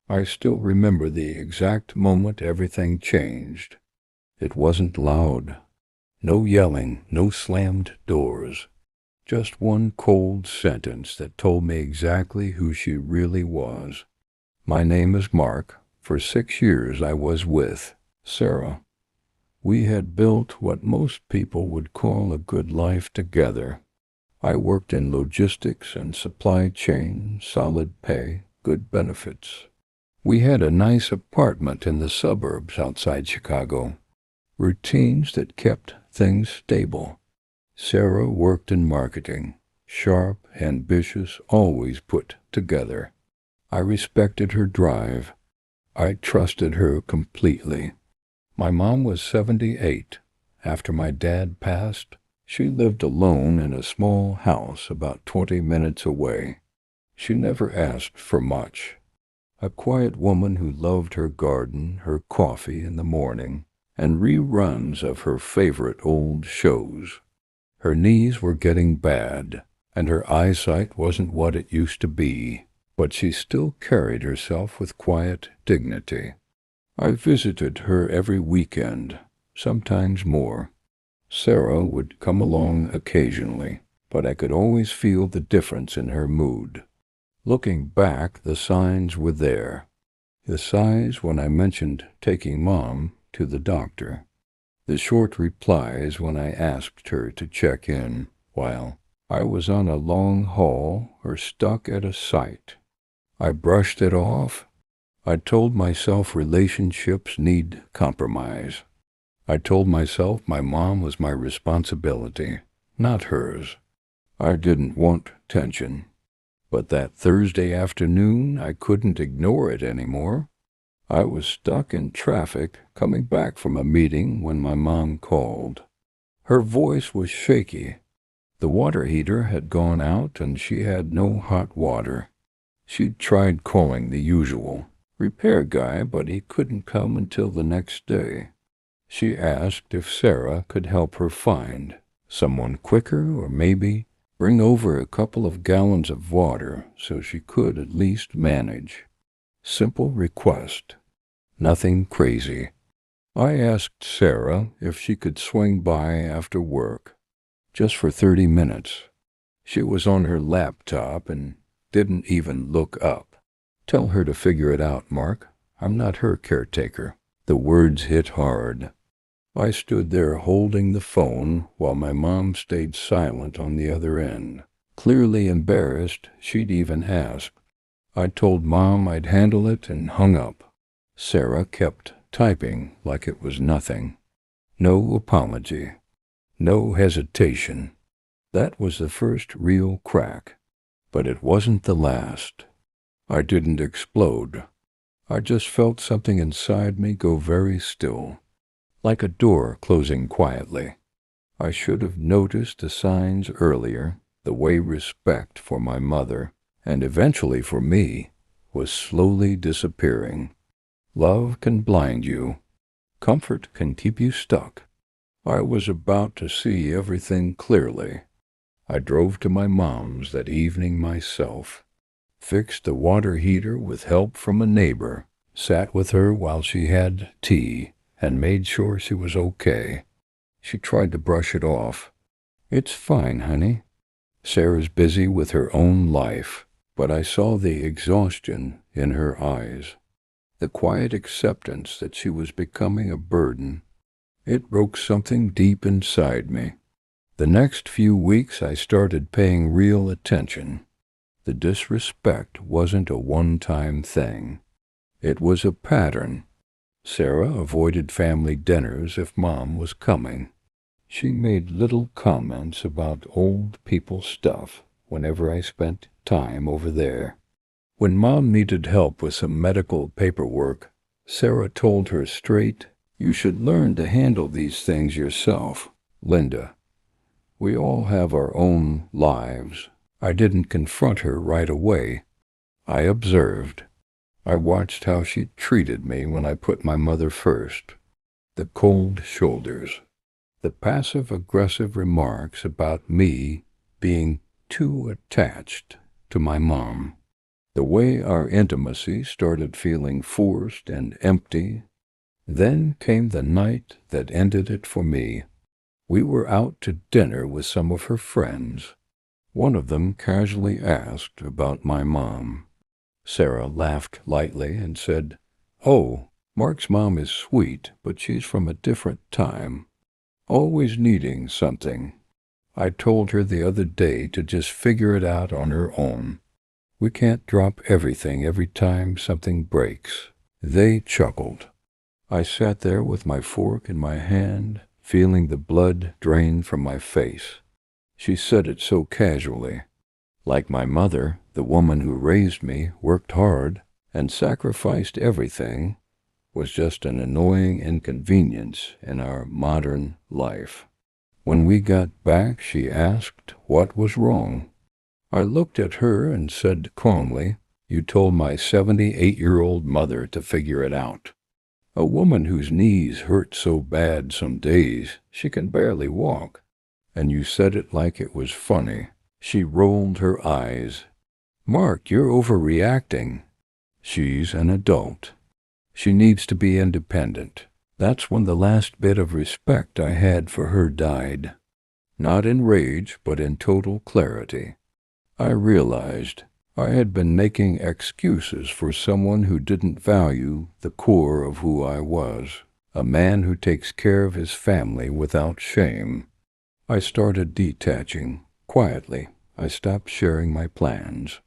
I still remember the exact moment everything changed. It wasn't loud. No yelling, no slammed doors. Just one cold sentence that told me exactly who she really was. My name is Mark. For 6 years I was with Sarah. We had built what most people would call a good life together. I worked in logistics and supply chain, solid pay, good benefits. We had a nice apartment in the suburbs outside Chicago. Routines that kept things stable. Sarah worked in marketing, sharp, ambitious, always put together. I respected her drive. I trusted her completely. My mom was 78. After my dad passed, she lived alone in a small house about 20 minutes away. She never asked for much. A quiet woman who loved her garden, her coffee in the morning, and reruns of her favorite old shows. Her knees were getting bad, and her eyesight wasn't what it used to be, but she still carried herself with quiet dignity. I visited her every weekend, sometimes more. Sarah would come along occasionally, but I could always feel the difference in her mood. Looking back, the signs were there. The sighs when I mentioned taking Mom to the doctor. The short replies when I asked her to check in while I was on a long haul or stuck at a site. I brushed it off. I told myself relationships need compromise. I told myself my mom was my responsibility, not hers. I didn't want tension. But that Thursday afternoon, I couldn't ignore it anymore. I was stuck in traffic coming back from a meeting when my mom called. Her voice was shaky. The water heater had gone out and she had no hot water. She'd tried calling the usual repair guy, but he couldn't come until the next day. She asked if Sarah could help her find someone quicker or maybe bring over a couple of gallons of water so she could at least manage. Simple request. Nothing crazy. I asked Sarah if she could swing by after work, just for 30 minutes. She was on her laptop and didn't even look up. Tell her to figure it out, Mark. I'm not her caretaker. The words hit hard. I stood there holding the phone while my mom stayed silent on the other end, clearly embarrassed she'd even ask. I told Mom I'd handle it and hung up. Sarah kept typing like it was nothing. No apology. No hesitation. That was the first real crack. But it wasn't the last. I didn't explode. I just felt something inside me go very still, like a door closing quietly. I should have noticed the signs earlier, the way respect for my mother, and eventually for me, was slowly disappearing. Love can blind you. Comfort can keep you stuck. I was about to see everything clearly. I drove to my mom's that evening myself, fixed the water heater with help from a neighbor, sat with her while she had tea, and made sure she was okay. She tried to brush it off. It's fine, honey. Sarah's busy with her own life, but I saw the exhaustion in her eyes, the quiet acceptance that she was becoming a burden. It broke something deep inside me. The next few weeks I started paying real attention. The disrespect wasn't a one-time thing. It was a pattern. Sarah avoided family dinners if Mom was coming. She made little comments about old people stuff whenever I spent time over there. When Mom needed help with some medical paperwork, Sarah told her straight, "You should learn to handle these things yourself, Linda. We all have our own lives." I didn't confront her right away. I observed. I watched how she treated me when I put my mother first. The cold shoulders. The passive-aggressive remarks about me being too attached to my mom. The way our intimacy started feeling forced and empty. Then came the night that ended it for me. We were out to dinner with some of her friends. One of them casually asked about my mom. Sarah laughed lightly and said, "Oh, Mark's mom is sweet, but she's from a different time, always needing something. I told her the other day to just figure it out on her own. We can't drop everything every time something breaks." They chuckled. I sat there with my fork in my hand, feeling the blood drain from my face. She said it so casually. Like my mother, the woman who raised me, worked hard and sacrificed everything, was just an annoying inconvenience in our modern life. When we got back, she asked what was wrong. I looked at her and said calmly, "You told my 78-year-old mother to figure it out. A woman whose knees hurt so bad some days she can barely walk. And you said it like it was funny." She rolled her eyes. "Mark, you're overreacting. She's an adult. She needs to be independent." That's when the last bit of respect I had for her died. Not in rage, but in total clarity. I realized I had been making excuses for someone who didn't value the core of who I was, a man who takes care of his family without shame. I started detaching. Quietly, I stopped sharing my plans,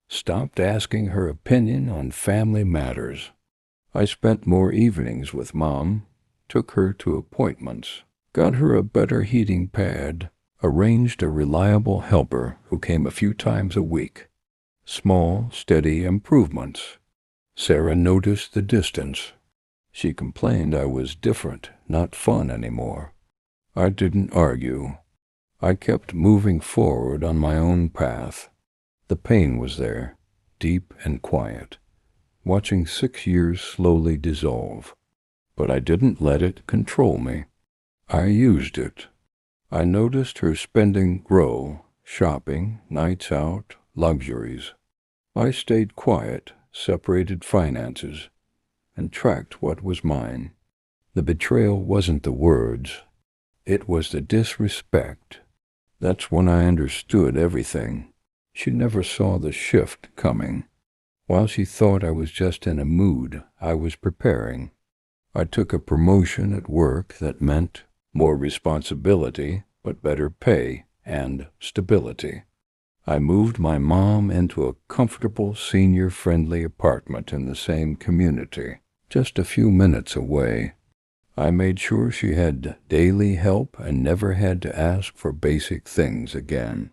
stopped asking her opinion on family matters. I spent more evenings with Mom, took her to appointments, got her a better heating pad, arranged a reliable helper who came a few times a week. Small, steady improvements. Sarah noticed the distance. She complained I was different, not fun anymore. I didn't argue. I kept moving forward on my own path. The pain was there, deep and quiet, watching 6 years slowly dissolve. But I didn't let it control me. I used it. I noticed her spending grow, shopping, nights out, luxuries. I stayed quiet, separated finances, and tracked what was mine. The betrayal wasn't the words. It was the disrespect. That's when I understood everything. She never saw the shift coming. While she thought I was just in a mood, I was preparing. I took a promotion at work that meant more responsibility, but better pay and stability. I moved my mom into a comfortable, senior-friendly apartment in the same community, just a few minutes away. I made sure she had daily help and never had to ask for basic things again.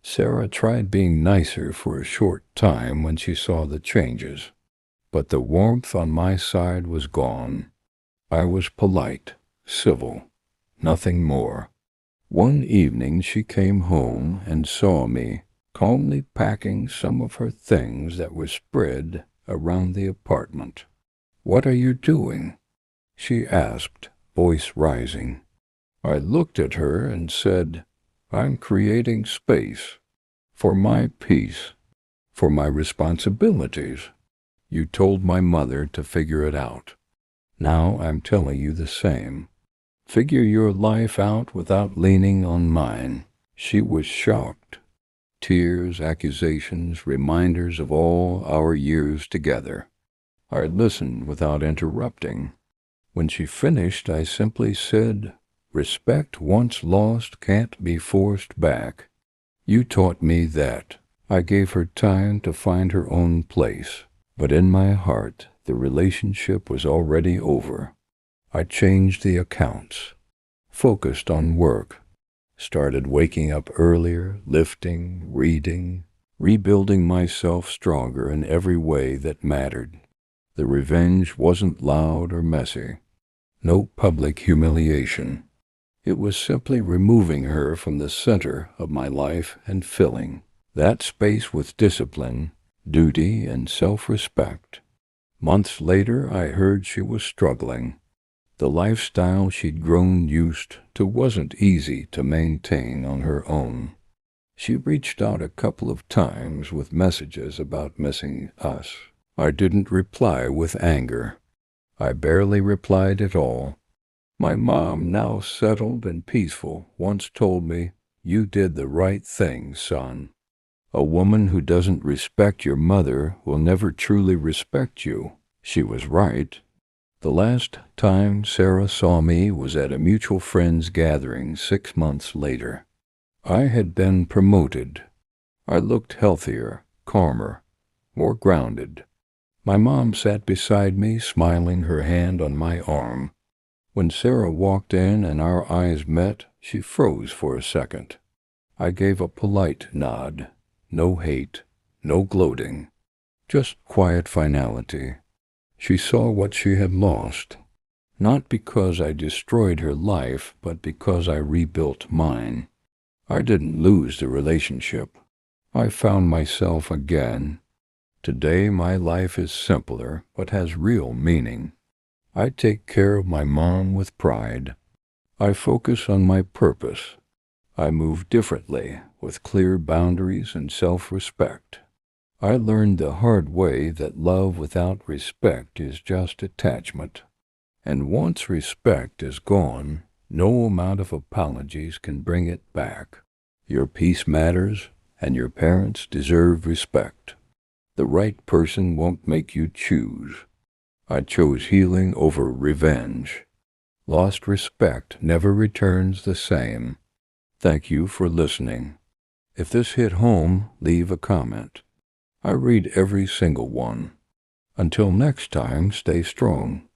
Sarah tried being nicer for a short time when she saw the changes, but the warmth on my side was gone. I was polite, civil, nothing more. One evening she came home and saw me calmly packing some of her things that were spread around the apartment. "What are you doing?" she asked, voice rising. I looked at her and said, "I'm creating space for my peace, for my responsibilities. You told my mother to figure it out. Now I'm telling you the same. Figure your life out without leaning on mine." She was shocked. Tears, accusations, reminders of all our years together. I listened without interrupting. When she finished, I simply said, "Respect once lost can't be forced back. You taught me that." I gave her time to find her own place, but in my heart, the relationship was already over. I changed the accounts, focused on work, started waking up earlier, lifting, reading, rebuilding myself stronger in every way that mattered. The revenge wasn't loud or messy. No public humiliation. It was simply removing her from the center of my life and filling that space with discipline, duty, and self-respect. Months later, I heard she was struggling. The lifestyle she'd grown used to wasn't easy to maintain on her own. She reached out a couple of times with messages about missing us. I didn't reply with anger. I barely replied at all. My mom, now settled and peaceful, once told me, "You did the right thing, son. A woman who doesn't respect your mother will never truly respect you." She was right. The last time Sarah saw me was at a mutual friend's gathering 6 months later. I had been promoted. I looked healthier, calmer, more grounded. My mom sat beside me, smiling, her hand on my arm. When Sarah walked in and our eyes met, she froze for a second. I gave a polite nod. No hate, no gloating, just quiet finality. She saw what she had lost, not because I destroyed her life, but because I rebuilt mine. I didn't lose the relationship. I found myself again. Today my life is simpler, but has real meaning. I take care of my mom with pride. I focus on my purpose. I move differently, with clear boundaries and self-respect. I learned the hard way that love without respect is just attachment. And once respect is gone, no amount of apologies can bring it back. Your peace matters, and your parents deserve respect. The right person won't make you choose. I chose healing over revenge. Lost respect never returns the same. Thank you for listening. If this hit home, leave a comment. I read every single one. Until next time, stay strong.